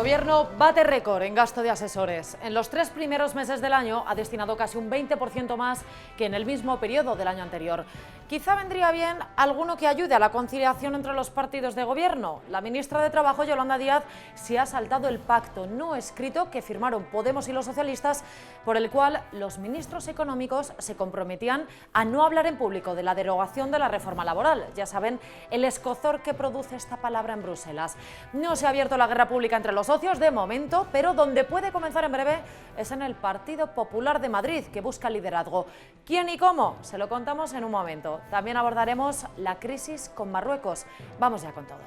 Gobierno bate récord en gasto de asesores. En los 3 primeros meses del año ha destinado casi un 20% más que en el mismo periodo del año anterior. Quizá vendría bien alguno que ayude a la conciliación entre los partidos de gobierno. La ministra de Trabajo, Yolanda Díaz, se ha saltado el pacto no escrito que firmaron Podemos y los socialistas, por el cual los ministros económicos se comprometían a no hablar en público de la derogación de la reforma laboral. Ya saben, el escozor que produce esta palabra en Bruselas. No se ha abierto la guerra pública entre los socios de momento, pero donde puede comenzar en breve es en el Partido Popular de Madrid, que busca liderazgo. ¿Quién y cómo? Se lo contamos en un momento. También abordaremos la crisis con Marruecos. Vamos ya con todo.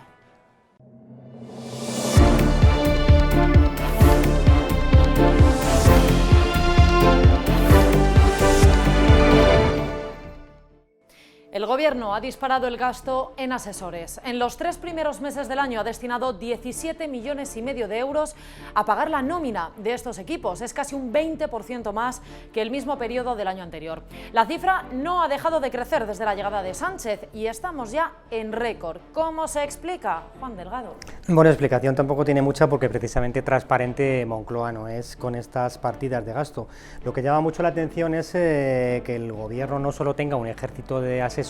El Gobierno ha disparado el gasto en asesores. En los 3 primeros meses del año ha destinado 17,5 millones de euros a pagar la nómina de estos equipos. Es casi un 20% más que el mismo periodo del año anterior. La cifra no ha dejado de crecer desde la llegada de Sánchez y estamos ya en récord. ¿Cómo se explica? Juan Delgado. Bueno, explicación tampoco tiene mucha porque precisamente transparente Moncloa no es con estas partidas de gasto. Lo que llama mucho la atención es que el Gobierno no solo tenga un ejército de asesores,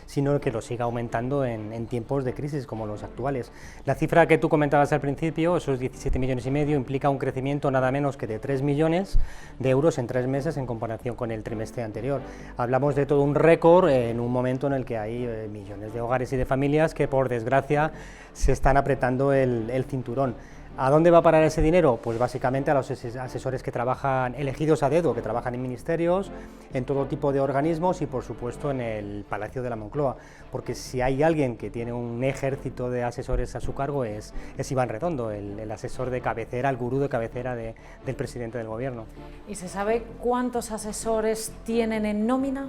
sino que lo siga aumentando en tiempos de crisis como los actuales. La cifra que tú comentabas al principio, esos 17,5 millones, implica un crecimiento nada menos que de 3 millones de euros en 3 meses en comparación con el trimestre anterior. Hablamos de todo un récord en un momento en el que hay millones de hogares y de familias que, por desgracia, se están apretando el cinturón. ¿A dónde va a parar ese dinero? Pues básicamente a los asesores que trabajan elegidos a dedo, que trabajan en ministerios, en todo tipo de organismos y por supuesto en el Palacio de la Moncloa, porque si hay alguien que tiene un ejército de asesores a su cargo es Iván Redondo, el asesor de cabecera, el gurú de cabecera del presidente del Gobierno. ¿Y se sabe cuántos asesores tienen en nómina?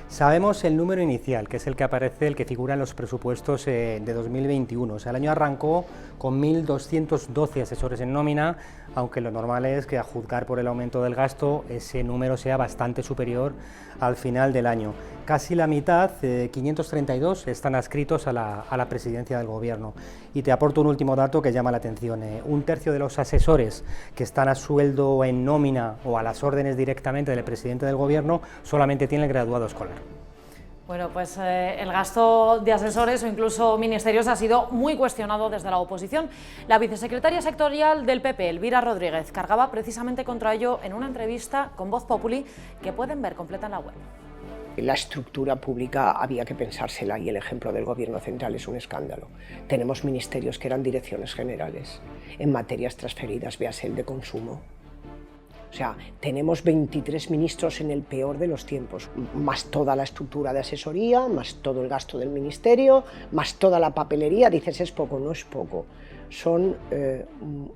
Sabemos el número inicial, que es el que aparece, el que figura en los presupuestos de 2021. O sea, el año arrancó con 1.212 asesores en nómina, aunque lo normal es que, a juzgar por el aumento del gasto, ese número sea bastante superior al final del año. Casi la mitad, 532, están adscritos a la presidencia del Gobierno. Y te aporto un último dato que llama la atención. Un tercio de los asesores que están a sueldo en nómina o a las órdenes directamente del presidente del Gobierno solamente tienen el graduado escolar. Bueno, pues el gasto de asesores o incluso ministerios ha sido muy cuestionado desde la oposición. La vicesecretaria sectorial del PP, Elvira Rodríguez, cargaba precisamente contra ello en una entrevista con Voz Populi que pueden ver completa en la web. La estructura pública había que pensársela y el ejemplo del Gobierno central es un escándalo. Tenemos ministerios que eran direcciones generales en materias transferidas, véase el de consumo. O sea, tenemos 23 ministros en el peor de los tiempos, más toda la estructura de asesoría, más todo el gasto del ministerio, más toda la papelería. Dices, es poco, no es poco. Son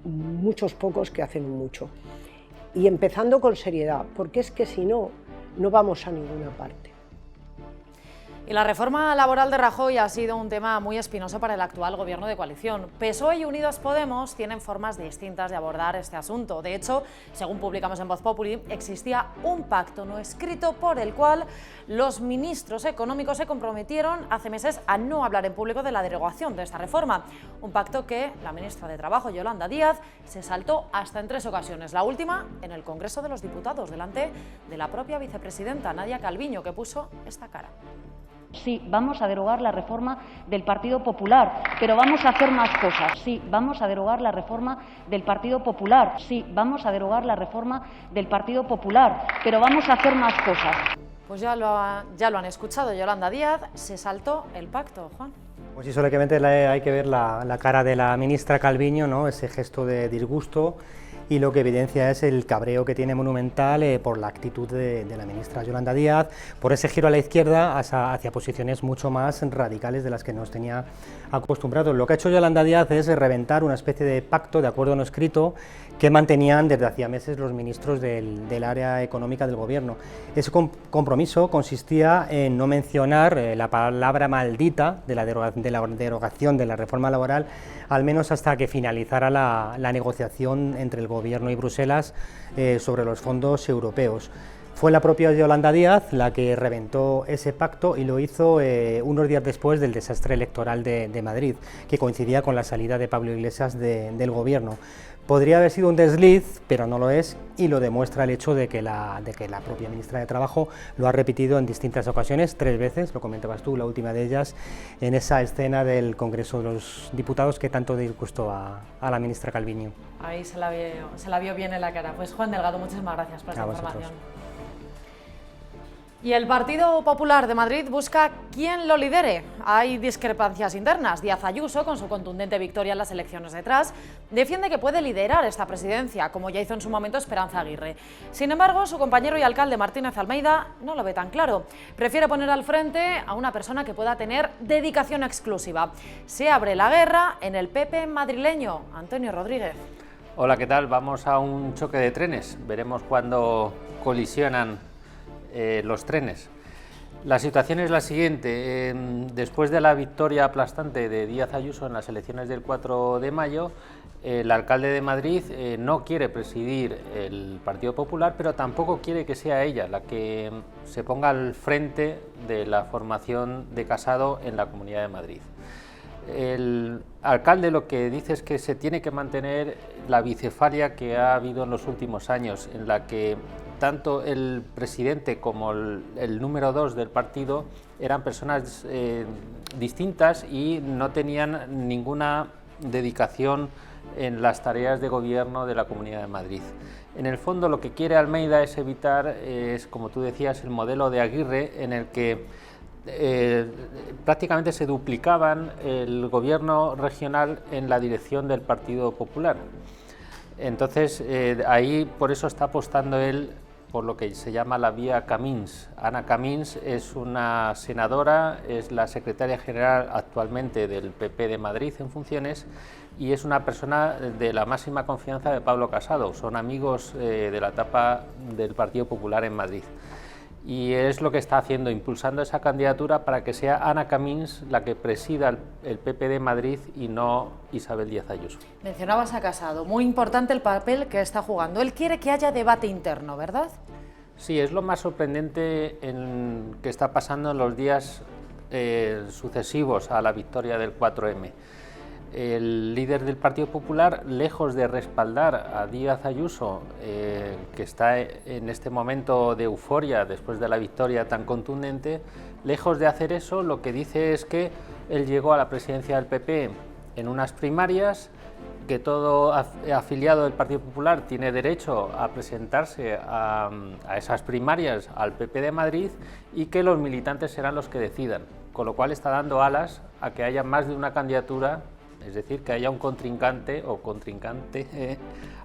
muchos pocos que hacen mucho. Y empezando con seriedad, porque es que si no, no vamos a ninguna parte. Y la reforma laboral de Rajoy ha sido un tema muy espinoso para el actual Gobierno de coalición. PSOE y Unidas Podemos tienen formas distintas de abordar este asunto. De hecho, según publicamos en Voz Populi, existía un pacto no escrito por el cual los ministros económicos se comprometieron hace meses a no hablar en público de la derogación de esta reforma. Un pacto que la ministra de Trabajo, Yolanda Díaz, se saltó hasta en 3 ocasiones. La última en el Congreso de los Diputados, delante de la propia vicepresidenta, Nadia Calviño, que puso esta cara. Sí, vamos a derogar la reforma del Partido Popular, pero vamos a hacer más cosas. Sí, vamos a derogar la reforma del Partido Popular. Sí, vamos a derogar la reforma del Partido Popular, pero vamos a hacer más cosas. Pues ya lo han escuchado, Yolanda Díaz se saltó el pacto, Juan. Pues sí, solamente hay que ver la cara de la ministra Calviño, ¿no? Ese gesto de disgusto, y lo que evidencia es el cabreo que tiene monumental por la actitud de la ministra Yolanda Díaz, por ese giro a la izquierda hacia posiciones mucho más radicales de las que nos tenía acostumbrados. Lo que ha hecho Yolanda Díaz es reventar una especie de pacto, de acuerdo no escrito, que mantenían desde hacía meses los ministros del área económica del Gobierno. Ese compromiso consistía en no mencionar la palabra maldita de la derogación de la reforma laboral, al menos hasta que finalizara la negociación entre el Gobierno y Bruselas sobre los fondos europeos. Fue la propia Yolanda Díaz la que reventó ese pacto y lo hizo unos días después del desastre electoral de Madrid, que coincidía con la salida de Pablo Iglesias del gobierno. Podría haber sido un desliz, pero no lo es, y lo demuestra el hecho de que la propia ministra de Trabajo lo ha repetido en distintas ocasiones, 3 veces, lo comentabas tú, la última de ellas, en esa escena del Congreso de los Diputados que tanto disgustó a la ministra Calviño. Ahí se la vio bien en la cara. Pues Juan Delgado, muchísimas gracias por esta información. Y el Partido Popular de Madrid busca quién lo lidere. Hay discrepancias internas. Díaz Ayuso, con su contundente victoria en las elecciones detrás, defiende que puede liderar esta presidencia, como ya hizo en su momento Esperanza Aguirre. Sin embargo, su compañero y alcalde Martínez Almeida no lo ve tan claro. Prefiere poner al frente a una persona que pueda tener dedicación exclusiva. Se abre la guerra en el PP madrileño. Antonio Rodríguez. Hola, ¿qué tal? Vamos a un choque de trenes. Veremos cuándo colisionan los trenes. La situación es la siguiente. Después de la victoria aplastante de Díaz Ayuso en las elecciones del 4 de mayo, el alcalde de Madrid no quiere presidir el Partido Popular, pero tampoco quiere que sea ella la que se ponga al frente de la formación de Casado en la Comunidad de Madrid. El alcalde lo que dice es que se tiene que mantener la bicefalia que ha habido en los últimos años, en la que tanto el presidente como el número 2 del partido eran personas distintas y no tenían ninguna dedicación en las tareas de gobierno de la Comunidad de Madrid. En el fondo lo que quiere Almeida es evitar, como tú decías, el modelo de Aguirre en el que prácticamente se duplicaban el gobierno regional en la dirección del Partido Popular. Entonces ahí por eso está apostando él por lo que se llama la vía Camins. Ana Camins es una senadora, es la secretaria general actualmente del PP de Madrid en funciones y es una persona de la máxima confianza de Pablo Casado. Son amigos de la etapa del Partido Popular en Madrid. Y es lo que está haciendo, impulsando esa candidatura para que sea Ana Camins la que presida el PP de Madrid y no Isabel Díaz Ayuso. Mencionabas a Casado, muy importante el papel que está jugando. Él quiere que haya debate interno, ¿verdad? Sí, es lo más sorprendente que está pasando en los días sucesivos a la victoria del 4M. El líder del Partido Popular, lejos de respaldar a Díaz Ayuso, que está en este momento de euforia después de la victoria tan contundente, lejos de hacer eso, lo que dice es que él llegó a la presidencia del PP en unas primarias, que todo afiliado del Partido Popular tiene derecho a presentarse a esas primarias al PP de Madrid y que los militantes serán los que decidan, con lo cual está dando alas a que haya más de una candidatura. Es decir, que haya un contrincante o contrincante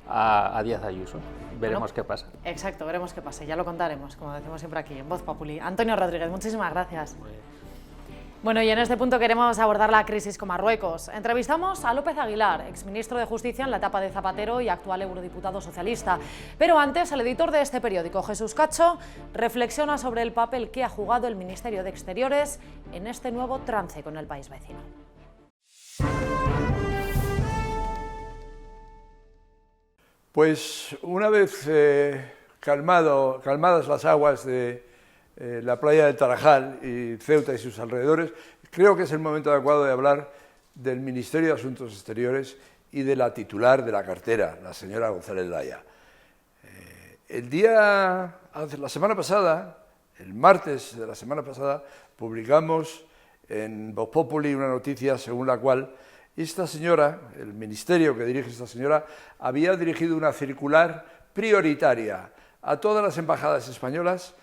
a Díaz Ayuso. Veremos qué pasa. Exacto, veremos qué pasa. Ya lo contaremos, como decimos siempre aquí, en Voz Populi. Antonio Rodríguez, muchísimas gracias. Bueno, y en este punto queremos abordar la crisis con Marruecos. Entrevistamos a López Aguilar, exministro de Justicia en la etapa de Zapatero y actual eurodiputado socialista. Pero antes, el editor de este periódico, Jesús Cacho, reflexiona sobre el papel que ha jugado el Ministerio de Exteriores en este nuevo trance con el país vecino. Pues una vez calmadas las aguas de la playa del Tarajal y Ceuta y sus alrededores, creo que es el momento adecuado de hablar del Ministerio de Asuntos Exteriores y de la titular de la cartera, la señora González Laya. La semana pasada, el martes de la semana pasada, publicamos en Voz Populi una noticia según la cual esta señora, el ministerio que dirige esta señora, había dirigido una circular prioritaria a todas las embajadas españolas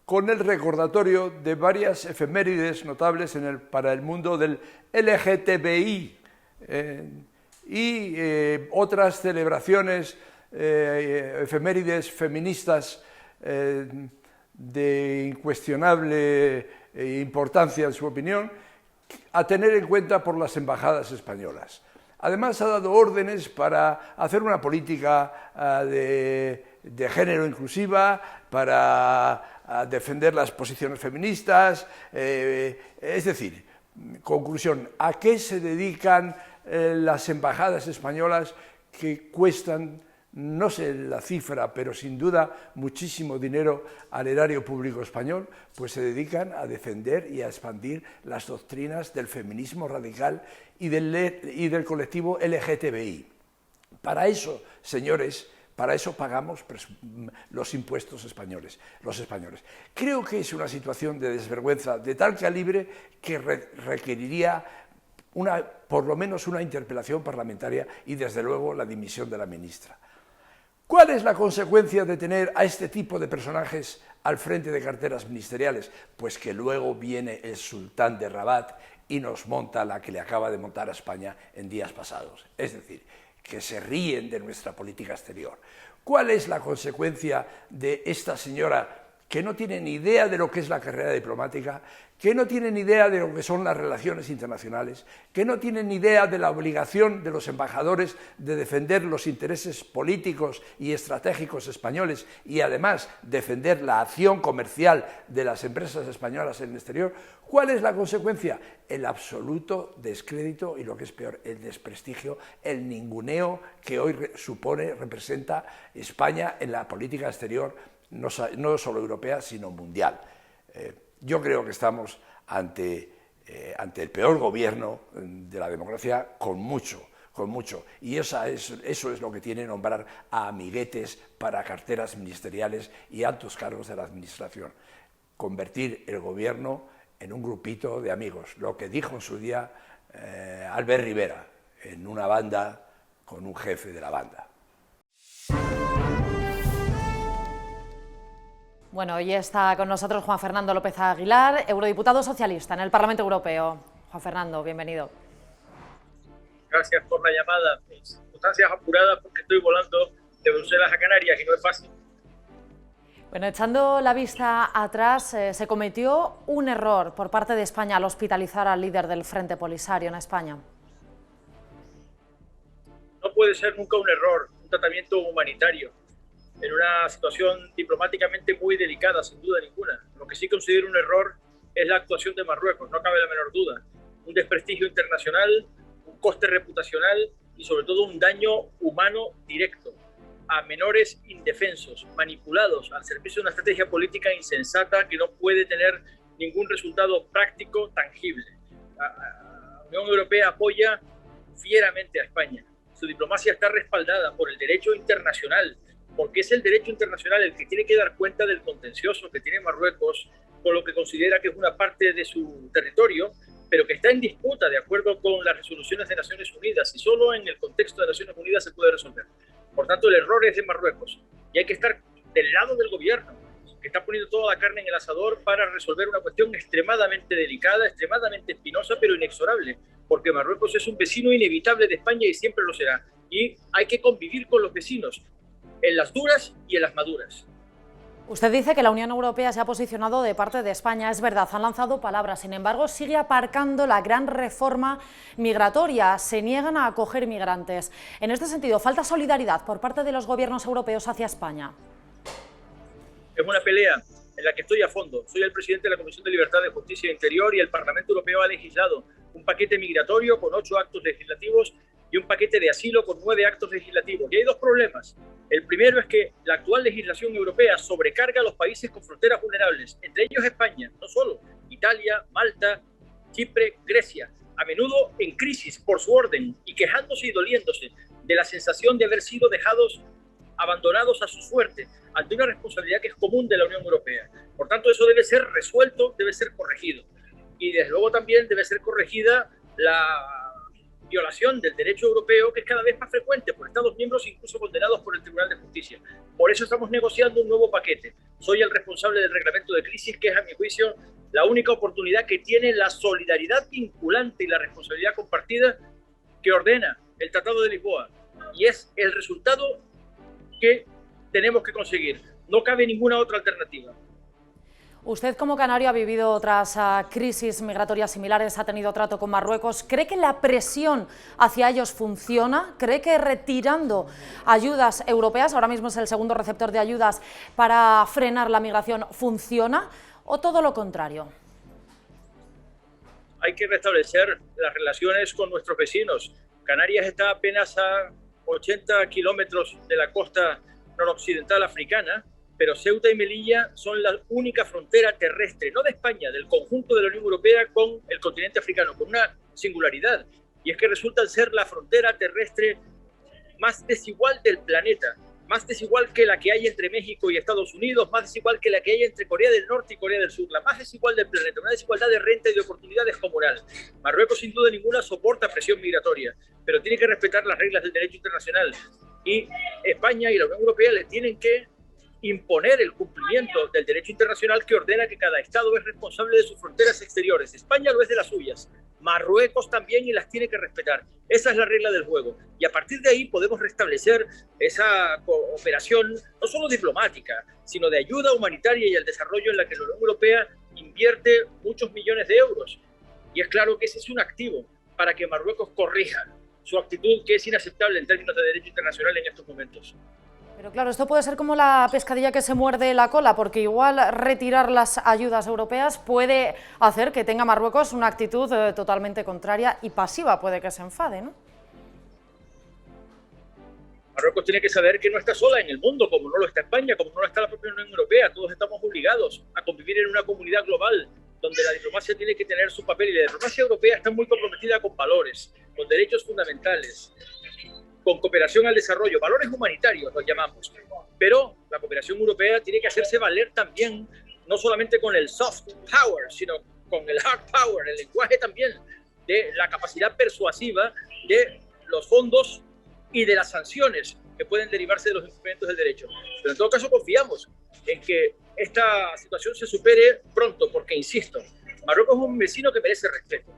con el recordatorio de varias efemérides notables para el mundo del LGTBI y otras celebraciones, efemérides feministas de incuestionable importancia en su opinión, a tener en cuenta por las embajadas españolas. Además, ha dado órdenes para hacer una política de género inclusiva, para defender las posiciones feministas. Es decir, conclusión, ¿a qué se dedican las embajadas españolas que cuestan no sé la cifra, pero sin duda muchísimo dinero al erario público español, pues se dedican a defender y a expandir las doctrinas del feminismo radical y del colectivo LGTBI. Para eso, señores, para eso pagamos los impuestos españoles, los españoles. Creo que es una situación de desvergüenza de tal calibre que requeriría por lo menos una interpelación parlamentaria y, desde luego, la dimisión de la ministra. ¿Cuál es la consecuencia de tener a este tipo de personajes al frente de carteras ministeriales? Pues que luego viene el sultán de Rabat y nos monta la que le acaba de montar a España en días pasados. Es decir, que se ríen de nuestra política exterior. ¿Cuál es la consecuencia de esta señora que no tiene ni idea de lo que es la carrera diplomática, que no tiene ni idea de lo que son las relaciones internacionales, que no tiene ni idea de la obligación de los embajadores de defender los intereses políticos y estratégicos españoles y además defender la acción comercial de las empresas españolas en el exterior? ¿Cuál es la consecuencia? El absoluto descrédito y, lo que es peor, el desprestigio, el ninguneo que hoy representa España en la política exterior, no solo europea, sino mundial. Yo creo que estamos ante el peor gobierno de la democracia con mucho. Y eso es lo que tiene nombrar a amiguetes para carteras ministeriales y altos cargos de la administración. Convertir el gobierno en un grupito de amigos, lo que dijo en su día Albert Rivera, en una banda con un jefe de la banda. Bueno, hoy está con nosotros Juan Fernando López Aguilar, eurodiputado socialista en el Parlamento Europeo. Juan Fernando, bienvenido. Gracias por la llamada. En circunstancias apuradas porque estoy volando de Bruselas a Canarias y no es fácil. Bueno, echando la vista atrás, se cometió un error por parte de España al hospitalizar al líder del Frente Polisario en España. No puede ser nunca un error, un tratamiento humanitario, en una situación diplomáticamente muy delicada, sin duda ninguna. Lo que sí considero un error es la actuación de Marruecos, no cabe la menor duda. Un desprestigio internacional, un coste reputacional y sobre todo un daño humano directo a menores indefensos, manipulados al servicio de una estrategia política insensata que no puede tener ningún resultado práctico tangible. La Unión Europea apoya fieramente a España. Su diplomacia está respaldada por el derecho internacional, porque es el derecho internacional el que tiene que dar cuenta del contencioso que tiene Marruecos con lo que considera que es una parte de su territorio, pero que está en disputa de acuerdo con las resoluciones de Naciones Unidas, y solo en el contexto de Naciones Unidas se puede resolver. Por tanto, el error es de Marruecos y hay que estar del lado del gobierno, que está poniendo toda la carne en el asador para resolver una cuestión extremadamente delicada, extremadamente espinosa, pero inexorable, porque Marruecos es un vecino inevitable de España y siempre lo será. Y hay que convivir con los vecinos, en las duras y en las maduras. Usted dice que la Unión Europea se ha posicionado de parte de España. Es verdad, han lanzado palabras, sin embargo, sigue aparcando la gran reforma migratoria. Se niegan a acoger migrantes. En este sentido, ¿falta solidaridad por parte de los gobiernos europeos hacia España? Es una pelea en la que estoy a fondo. Soy el presidente de la Comisión de Libertad, de Justicia e Interior y el Parlamento Europeo ha legislado un paquete migratorio con 8 actos legislativos y un paquete de asilo con 9 actos legislativos. Y hay dos problemas. El primero es que la actual legislación europea sobrecarga a los países con fronteras vulnerables, entre ellos España, no solo, Italia, Malta, Chipre, Grecia, a menudo en crisis por su orden y quejándose y doliéndose de la sensación de haber sido abandonados a su suerte ante una responsabilidad que es común de la Unión Europea. Por tanto, eso debe ser resuelto, debe ser corregido. Y desde luego también debe ser corregida la violación del derecho europeo, que es cada vez más frecuente por Estados miembros, incluso condenados por el Tribunal de Justicia. Por eso estamos negociando un nuevo paquete. Soy el responsable del reglamento de crisis, que es, a mi juicio, la única oportunidad que tiene la solidaridad vinculante y la responsabilidad compartida que ordena el Tratado de Lisboa. Y es el resultado que tenemos que conseguir. No cabe ninguna otra alternativa. Usted, como canario, ha vivido otras crisis migratorias similares, ha tenido trato con Marruecos. ¿Cree que la presión hacia ellos funciona? ¿Cree que retirando ayudas europeas, ahora mismo es el segundo receptor de ayudas para frenar la migración, funciona? ¿O todo lo contrario? Hay que restablecer las relaciones con nuestros vecinos. Canarias está apenas a 80 kilómetros de la costa noroccidental africana, pero Ceuta y Melilla son la única frontera terrestre, no de España, del conjunto de la Unión Europea con el continente africano, con una singularidad, y es que resultan ser la frontera terrestre más desigual del planeta, más desigual que la que hay entre México y Estados Unidos, más desigual que la que hay entre Corea del Norte y Corea del Sur, la más desigual del planeta, una desigualdad de renta y de oportunidades comunal. Marruecos, sin duda ninguna, soporta presión migratoria, pero tiene que respetar las reglas del derecho internacional, y España y la Unión Europea le tienen que imponer el cumplimiento del derecho internacional que ordena que cada Estado es responsable de sus fronteras exteriores. España lo es de las suyas, Marruecos también, y las tiene que respetar. Esa es la regla del juego. Y a partir de ahí podemos restablecer esa cooperación, no solo diplomática, sino de ayuda humanitaria y al desarrollo, en la que la Unión Europea invierte muchos millones de euros. Y es claro que ese es un activo para que Marruecos corrija su actitud, que es inaceptable en términos de derecho internacional en estos momentos. Pero claro, esto puede ser como la pescadilla que se muerde la cola, porque igual retirar las ayudas europeas puede hacer que tenga Marruecos una actitud totalmente contraria y pasiva, puede que se enfade, ¿no? Marruecos tiene que saber que no está sola en el mundo, como no lo está España, como no lo está la propia Unión Europea. Todos estamos obligados a convivir en una comunidad global donde la diplomacia tiene que tener su papel, y la diplomacia europea está muy comprometida con valores, con derechos fundamentales, con cooperación al desarrollo, valores humanitarios los llamamos. Pero la cooperación europea tiene que hacerse valer también, no solamente con el soft power, sino con el hard power, el lenguaje también de la capacidad persuasiva de los fondos y de las sanciones que pueden derivarse de los incumplimientos del derecho. Pero en todo caso confiamos en que esta situación se supere pronto, porque, insisto, Marruecos es un vecino que merece respeto.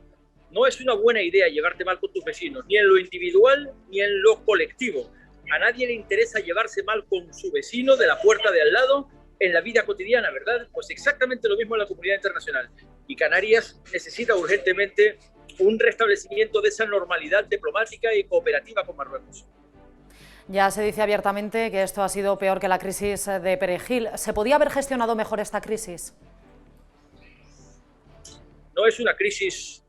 No es una buena idea llevarte mal con tus vecinos, ni en lo individual ni en lo colectivo. A nadie le interesa llevarse mal con su vecino de la puerta de al lado en la vida cotidiana, ¿verdad? Pues exactamente lo mismo en la comunidad internacional. Y Canarias necesita urgentemente un restablecimiento de esa normalidad diplomática y cooperativa con Marruecos. Ya se dice abiertamente que esto ha sido peor que la crisis de Perejil. ¿Se podía haber gestionado mejor esta crisis? No es una crisis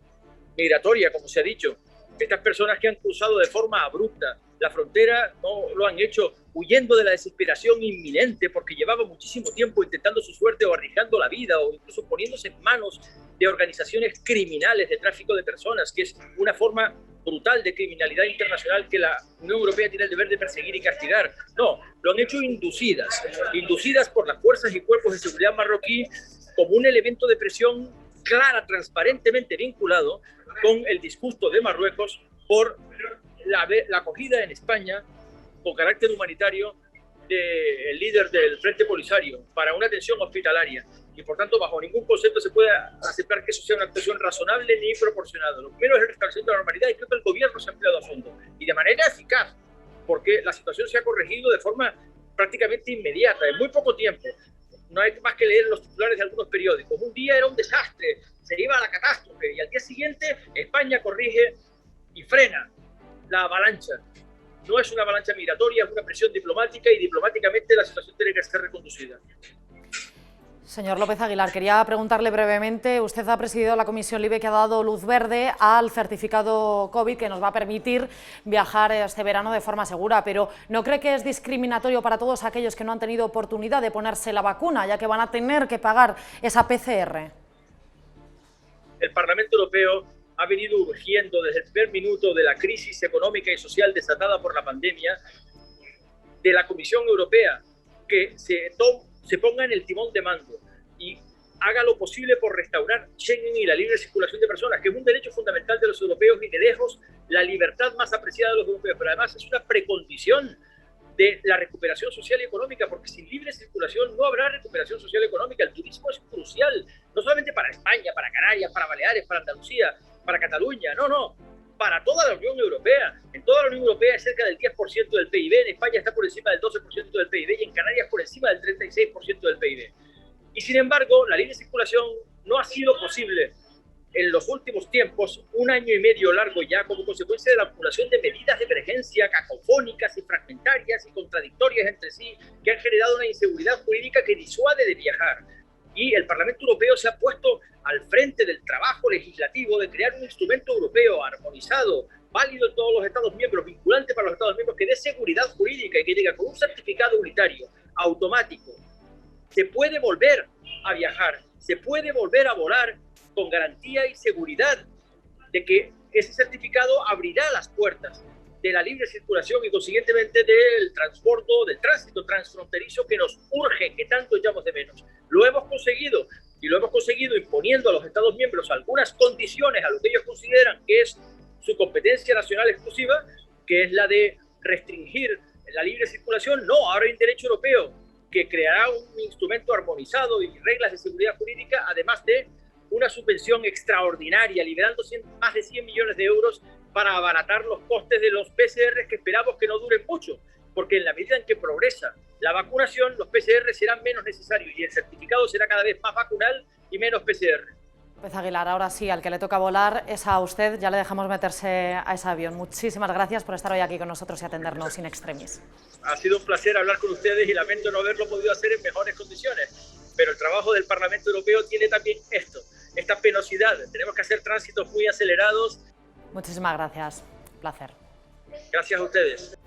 migratoria, como se ha dicho. Estas personas que han cruzado de forma abrupta la frontera no lo han hecho huyendo de la desesperación inminente, porque llevaba muchísimo tiempo intentando su suerte o arriesgando la vida o incluso poniéndose en manos de organizaciones criminales de tráfico de personas, que es una forma brutal de criminalidad internacional que la Unión Europea tiene el deber de perseguir y castigar. No, lo han hecho inducidas por las fuerzas y cuerpos de seguridad marroquí como un elemento de presión clara, transparentemente vinculado con el disgusto de Marruecos por la acogida en España con carácter humanitario del líder del Frente Polisario para una atención hospitalaria. Y por tanto, bajo ningún concepto se puede aceptar que eso sea una actuación razonable ni proporcionada. Lo primero es el restablecimiento de la normalidad, y creo que el gobierno se ha empleado a fondo y de manera eficaz, porque la situación se ha corregido de forma prácticamente inmediata, en muy poco tiempo. No hay más que leer los titulares de algunos periódicos. Un día era un desastre, se iba a la catástrofe, y al día siguiente España corrige y frena la avalancha. No es una avalancha migratoria, es una presión diplomática, y diplomáticamente la situación tiene que ser reconducida. Señor López Aguilar, quería preguntarle brevemente, usted ha presidido la Comisión LIBE que ha dado luz verde al certificado COVID que nos va a permitir viajar este verano de forma segura, pero ¿no cree que es discriminatorio para todos aquellos que no han tenido oportunidad de ponerse la vacuna, ya que van a tener que pagar esa PCR? El Parlamento Europeo ha venido urgiendo desde el primer minuto de la crisis económica y social desatada por la pandemia de la Comisión Europea que se ponga en el timón de mando y haga lo posible por restaurar Schengen y la libre circulación de personas, que es un derecho fundamental de los europeos y de lejos la libertad más apreciada de los europeos, pero además es una precondición de la recuperación social y económica, porque sin libre circulación no habrá recuperación social y económica. El turismo es crucial, no solamente para España, para Canarias, para Baleares, para Andalucía, para Cataluña, no, para toda la Unión Europea. En toda la Unión Europea es cerca del 10% del PIB, en España está por encima del 12% del PIB y en Canarias por encima del 36% del PIB. Y sin embargo, la libre circulación no ha sido posible en los últimos tiempos, un año y medio largo ya, como consecuencia de la acumulación de medidas de emergencia cacofónicas y fragmentarias y contradictorias entre sí, que han generado una inseguridad jurídica que disuade de viajar. Y el Parlamento Europeo se ha puesto al frente del trabajo legislativo de crear un instrumento europeo armonizado válido en todos los Estados miembros, vinculante para los Estados miembros, que dé seguridad jurídica y que diga con un certificado unitario, automático, se puede volver a viajar, se puede volver a volar con garantía y seguridad de que ese certificado abrirá las puertas de la libre circulación y consiguientemente del tránsito transfronterizo que nos urge, que tanto echamos de menos. Lo hemos conseguido, y lo hemos conseguido imponiendo a los Estados miembros algunas condiciones a lo que ellos consideran que es su competencia nacional exclusiva, que es la de restringir la libre circulación. No, ahora hay un derecho europeo que creará un instrumento armonizado y reglas de seguridad jurídica, además de una subvención extraordinaria, liberando más de 100 millones de euros para abaratar los costes de los PCR, que esperamos que no duren mucho, porque en la medida en que progresa la vacunación, los PCR serán menos necesarios y el certificado será cada vez más vacunal y menos PCR. López Aguilar, ahora sí, al que le toca volar es a usted, ya le dejamos meterse a ese avión. Muchísimas gracias por estar hoy aquí con nosotros y atendernos in extremis. Ha sido un placer hablar con ustedes y lamento no haberlo podido hacer en mejores condiciones, pero el trabajo del Parlamento Europeo tiene también esta penosidad. Tenemos que hacer tránsitos muy acelerados. Muchísimas gracias, placer. Gracias a ustedes.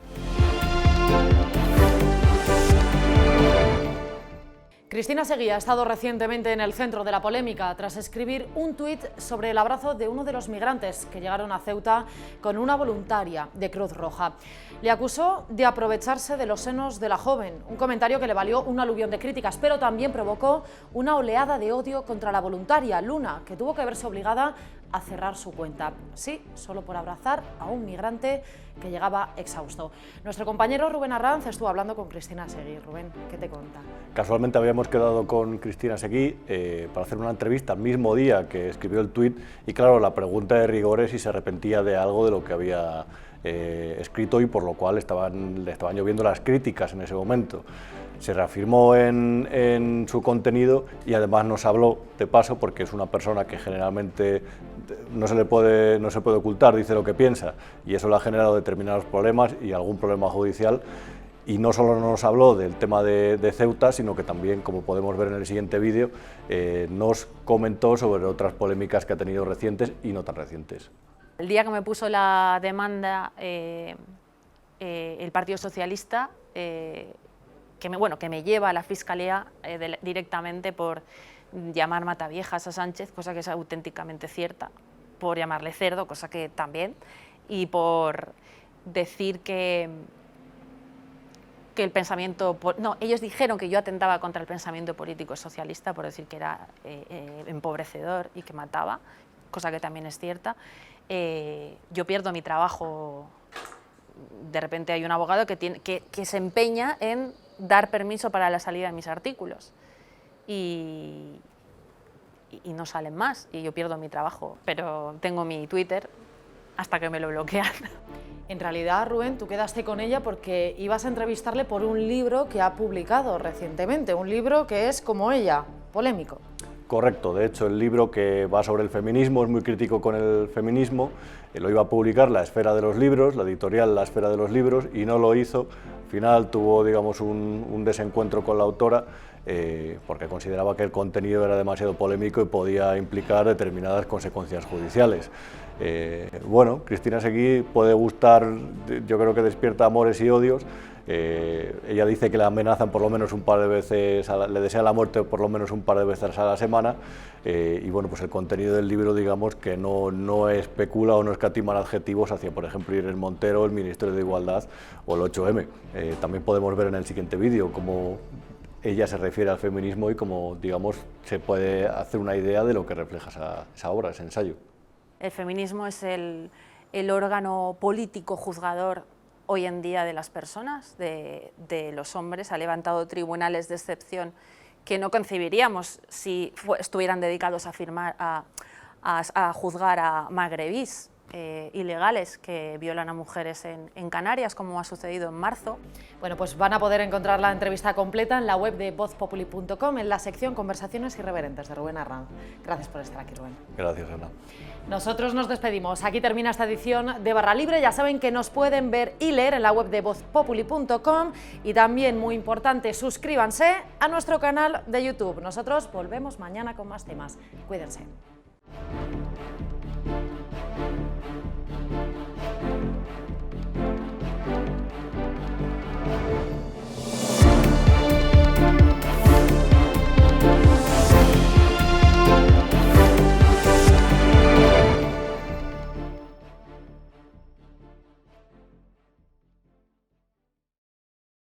Cristina Seguí ha estado recientemente en el centro de la polémica tras escribir un tuit sobre el abrazo de uno de los migrantes que llegaron a Ceuta con una voluntaria de Cruz Roja. Le acusó de aprovecharse de los senos de la joven, un comentario que le valió un aluvión de críticas, pero también provocó una oleada de odio contra la voluntaria, Luna, que tuvo que verse obligada a cerrar su cuenta. Sí, solo por abrazar a un migrante que llegaba exhausto. Nuestro compañero Rubén Arranz estuvo hablando con Cristina Seguí. Rubén, ¿qué te cuenta? Casualmente habíamos quedado con Cristina Seguí para hacer una entrevista el mismo día que escribió el tuit y claro, la pregunta de rigor es si se arrepentía de algo de lo que había escrito y por lo cual le estaban lloviendo las críticas en ese momento. Se reafirmó en su contenido y además nos habló de paso, porque es una persona que generalmente no se puede ocultar, dice lo que piensa y eso le ha generado determinados problemas y algún problema judicial. Y no solo nos habló del tema de Ceuta, sino que también, como podemos ver en el siguiente vídeo, nos comentó sobre otras polémicas que ha tenido recientes y no tan recientes. El día que me puso la demanda el Partido Socialista, que me lleva a la Fiscalía directamente por llamar mataviejas a Sánchez, cosa que es auténticamente cierta, por llamarle cerdo, cosa que también, y por decir que el pensamiento... No, ellos dijeron que yo atentaba contra el pensamiento político socialista por decir que era empobrecedor y que mataba, cosa que también es cierta. Yo pierdo mi trabajo. De repente hay un abogado que se empeña en dar permiso para la salida de mis artículos y no salen más y yo pierdo mi trabajo, pero tengo mi Twitter hasta que me lo bloquean. En realidad, Rubén, tú quedaste con ella porque ibas a entrevistarle por un libro que ha publicado recientemente, un libro que es como ella, polémico. Correcto, de hecho el libro que va sobre el feminismo es muy crítico con el feminismo, lo iba a publicar La Esfera de los Libros, la editorial La Esfera de los Libros, y no lo hizo. Al final tuvo, digamos, un desencuentro con la autora porque consideraba que el contenido era demasiado polémico y podía implicar determinadas consecuencias judiciales. Bueno, Cristina Seguí puede gustar, yo creo que despierta amores y odios. Ella dice que le amenazan por lo menos un par de veces, le desean la muerte por lo menos un par de veces a la semana y bueno, pues el contenido del libro, digamos que no especula o no escatima adjetivos hacia, por ejemplo, Irene Montero, el Ministerio de Igualdad o el 8M. También podemos ver en el siguiente vídeo cómo ella se refiere al feminismo y cómo, digamos, se puede hacer una idea de lo que refleja esa obra, ese ensayo. El feminismo es el órgano político juzgador hoy en día de las personas, de los hombres. Ha levantado tribunales de excepción que no concebiríamos si estuvieran dedicados a juzgar a magrebís ilegales que violan a mujeres en Canarias, como ha sucedido en marzo. Bueno, pues van a poder encontrar la entrevista completa en la web de vozpopuli.com, en la sección Conversaciones Irreverentes de Rubén Arranz. Gracias por estar aquí, Rubén. Gracias, Ana. Nosotros nos despedimos. Aquí termina esta edición de Barra Libre. Ya saben que nos pueden ver y leer en la web de vozpopuli.com y también, muy importante, suscríbanse a nuestro canal de YouTube. Nosotros volvemos mañana con más temas. Cuídense.